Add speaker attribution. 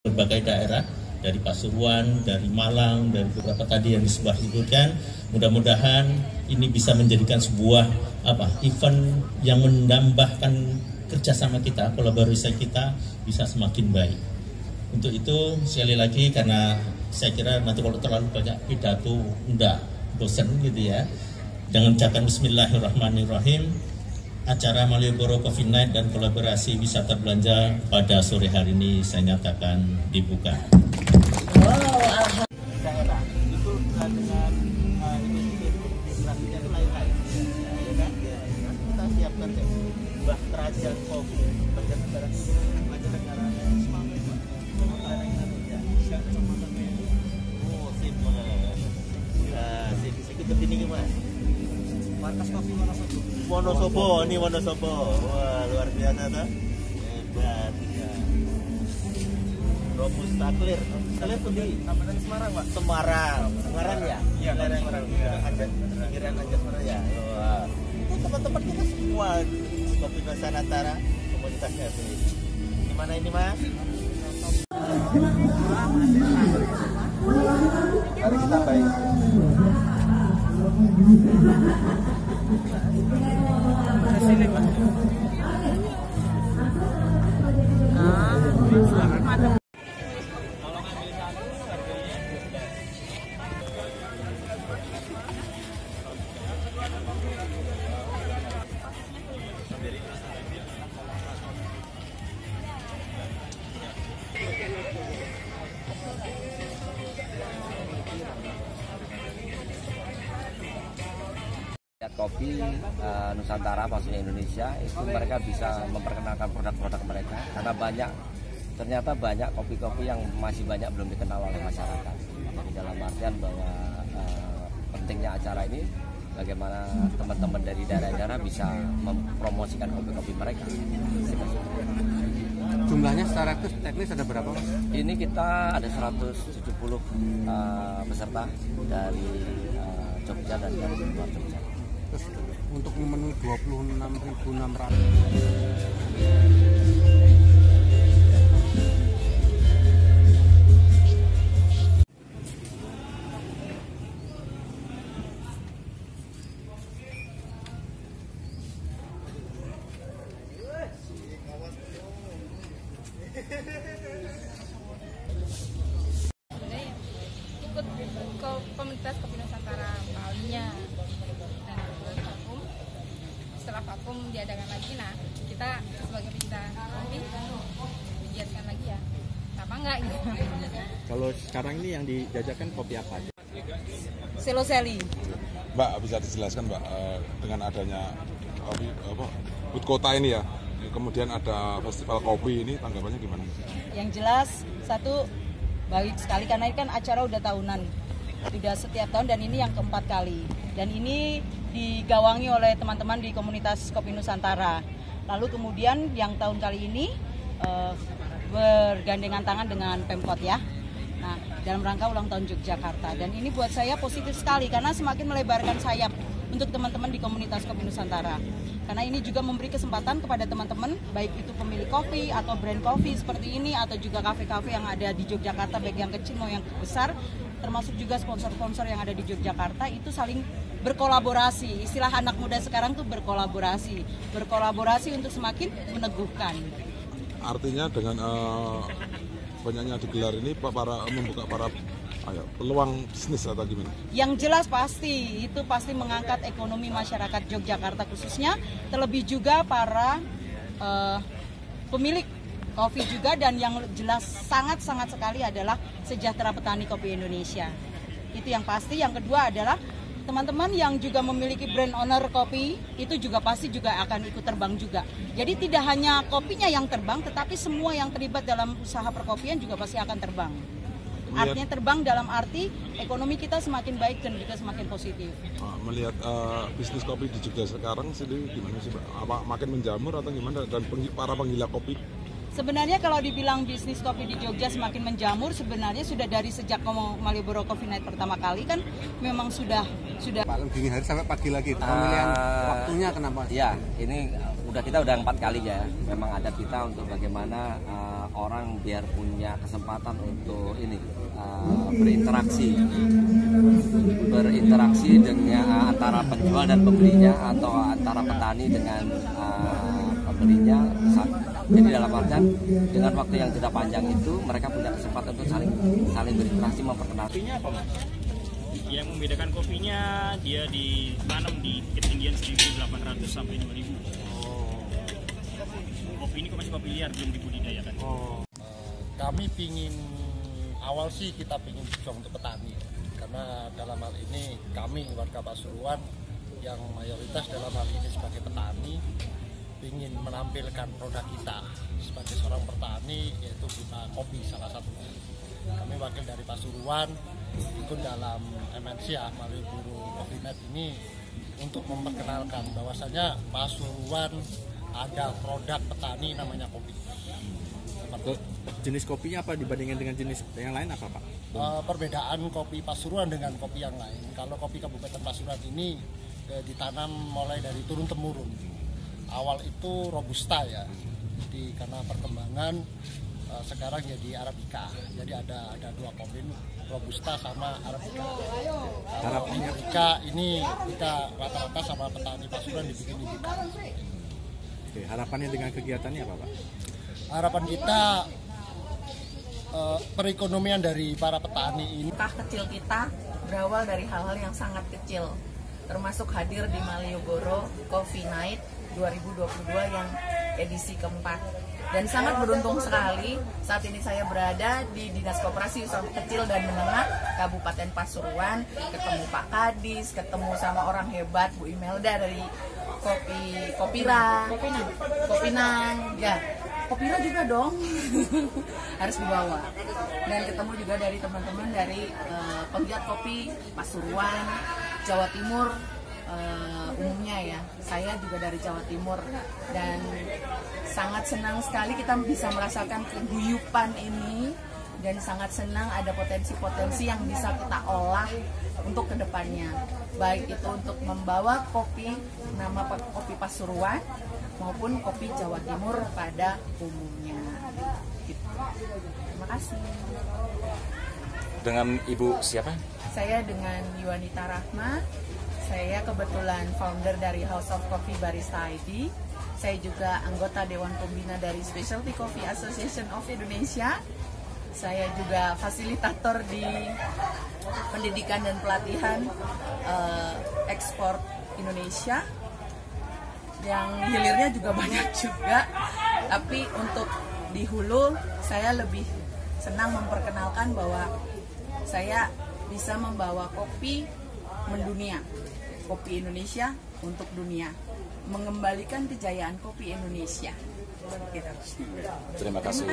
Speaker 1: berbagai daerah, dari Pasuruan, dari Malang, dari beberapa tadi yang disebutkan. Mudah-mudahan ini bisa menjadikan sebuah event yang menambahkan kerjasama kita, kolaborasi kita bisa semakin baik. Untuk itu sekali lagi, karena saya kira nanti kalau terlalu banyak pidato udah bosan gitu ya, dengan ucapan Bismillahirrahmanirrahim, acara Malioboro Coffee Night dan kolaborasi wisata belanja pada sore hari ini saya nyatakan dibuka.
Speaker 2: Wow, alhamdulillah. Itu dengan itu lain-lain, ya kan? Kita siapkan deh. Bahtrajan Coffee, negara negara Oh, sip banget. Sip ini gimana? Markas kopi Wonosobo, ini Wonosobo. Wah, luar biasa tuh. Hebat ya. Robusta clear tuh di Semarang, Pak. Semarang ya? Iya, Semarang. Pinggiran aja Semarang ya. Wah. Itu teman-teman kita semua Kopi Nusantara komunitasnya tuh. Di mana ini, Mas? Mari kita baik. Sini, Pak.
Speaker 3: Kopi Nusantara, maksudnya Indonesia, itu mereka bisa memperkenalkan produk-produk mereka karena ternyata banyak kopi-kopi yang masih banyak belum dikenal oleh masyarakat. Jadi dalam artian bahwa pentingnya acara ini bagaimana teman-teman dari daerah-daerah bisa mempromosikan kopi-kopi mereka.
Speaker 4: Jumlahnya secara teknis ada berapa, Mas?
Speaker 3: Ini kita ada 170 peserta dari Jogja dan dari luar Jogja.
Speaker 4: Terus untuk memenuhi 26.600.
Speaker 5: Ikut ke komunitas Kopi Nusantara awalnya, dan kemudian vakum. Setelah vakum diadakan lagi, nah kita sebagai pecinta kopi digiatkan lagi ya, apa enggak gitu.
Speaker 6: Kalau sekarang ini yang dijajakan kopi apa aja?
Speaker 5: Seloseli.
Speaker 7: Mbak, bisa dijelaskan Mbak, dengan adanya kopi Hut Kota ini ya, kemudian ada festival kopi ini, tanggapannya gimana?
Speaker 8: Yang jelas, satu, baik sekali karena ini kan acara udah tahunan, sudah setiap tahun, dan ini yang keempat kali, dan ini digawangi oleh teman-teman di komunitas Kopi Nusantara. Lalu kemudian yang tahun kali ini bergandengan tangan dengan Pemkot ya. Nah, dalam rangka ulang tahun Yogyakarta, dan ini buat saya positif sekali karena semakin melebarkan sayap untuk teman-teman di komunitas Kopi Nusantara. Karena ini juga memberi kesempatan kepada teman-teman, baik itu pemilik kopi atau brand kopi seperti ini, atau juga kafe-kafe yang ada di Yogyakarta, baik yang kecil maupun yang besar, termasuk juga sponsor-sponsor yang ada di Yogyakarta, itu saling berkolaborasi. Istilah anak muda sekarang tuh berkolaborasi untuk semakin meneguhkan.
Speaker 7: Artinya dengan banyaknya digelar ini membuka peluang bisnis atau gimana? Yang
Speaker 8: jelas itu pasti mengangkat ekonomi masyarakat Yogyakarta khususnya, terlebih juga para pemilik kopi juga, dan yang jelas sangat-sangat sekali adalah sejahtera petani kopi Indonesia. Itu yang pasti. Yang kedua adalah teman-teman yang juga memiliki brand owner kopi itu juga pasti juga akan ikut terbang juga. Jadi tidak hanya kopinya yang terbang, tetapi semua yang terlibat dalam usaha perkopian juga pasti akan terbang. Artinya terbang dalam arti ekonomi kita semakin baik dan juga semakin positif.
Speaker 7: Melihat bisnis kopi di Jogja sekarang sendiri gimana sih, Mbak? Apa makin menjamur atau gimana, dan para penggila kopi?
Speaker 8: Sebenarnya kalau dibilang bisnis kopi di Jogja semakin menjamur, sebenarnya sudah dari sejak Malioboro Coffee Night pertama kali kan memang sudah.
Speaker 4: Pak, dini hari sampai pagi lagi. Pemilihan waktunya kenapa?
Speaker 3: Ya, ini kita udah 4 kalinya ya. Memang ada kita untuk bagaimana orang biar punya kesempatan untuk ini berinteraksi dengan antara penjual dan pembelinya atau antara petani dengan pembelinya. Jadi dalam artian dengan waktu yang tidak panjang itu mereka punya kesempatan untuk saling berinteraksi, memperkenalkan.
Speaker 9: Kopinya apa Mas? Yang membedakan kopinya dia ditanam di ketinggian 1.800 sampai 2.000. Kopi ini masih kopi liar, belum dibudidayakan.
Speaker 10: Kami awal sih kita pingin juga untuk petani, karena dalam hal ini kami warga Pasuruan yang mayoritas dalam hal ini sebagai petani ingin menampilkan produk kita sebagai seorang petani, yaitu kita kopi salah satunya. Kami wakil dari Pasuruan ikut dalam MNC ya, melalui Bureau Coffee-Net ini untuk memperkenalkan bahwasanya Pasuruan ada produk petani namanya kopi.
Speaker 6: Jenis kopinya apa dibandingkan dengan jenis yang lain apa Pak?
Speaker 10: Perbedaan kopi Pasuruan dengan kopi yang lain, kalau kopi Kabupaten Pasuruan ini ditanam mulai dari turun temurun. Awal itu Robusta ya, jadi karena perkembangan sekarang jadi Arabica, jadi ada 2 kopi, Robusta sama Arabica. Kalau Arabica ini kita rata-rata sama petani Pasuruan dibikin Arabica.
Speaker 6: Oke, harapannya dengan kegiatannya apa Pak?
Speaker 10: Harapan kita perekonomian dari para petani ini.
Speaker 11: Langkah kecil kita berawal dari hal-hal yang sangat kecil, termasuk hadir di Malioboro Coffee Night 2022 yang edisi keempat. Dan sangat beruntung sekali saat ini saya berada di Dinas Koperasi Usaha Kecil dan Menengah Kabupaten Pasuruan, ketemu Pak Kadis, ketemu sama orang hebat Bu Imelda dari Kopinang, ya Kopira juga dong harus dibawa, dan ketemu juga dari teman-teman dari penggiat kopi Pasuruan, Jawa Timur. Umumnya ya, saya juga dari Jawa Timur, dan sangat senang sekali kita bisa merasakan keguyupan ini, dan sangat senang ada potensi-potensi yang bisa kita olah untuk kedepannya, baik itu untuk membawa kopi nama kopi Pasuruan maupun kopi Jawa Timur pada umumnya. Terima kasih.
Speaker 12: Dengan Ibu siapa?
Speaker 11: Saya dengan Yuanita Rahma. Saya kebetulan founder dari House of Coffee Barista ID. Saya juga anggota Dewan Pembina dari Specialty Coffee Association of Indonesia. Saya juga fasilitator di pendidikan dan pelatihan ekspor Indonesia. Yang hilirnya juga banyak juga. Tapi untuk di hulu, saya lebih senang memperkenalkan bahwa saya bisa membawa kopi mendunia. Kopi Indonesia untuk dunia, mengembalikan kejayaan kopi Indonesia.
Speaker 12: Terima kasih.
Speaker 11: Terima kasih.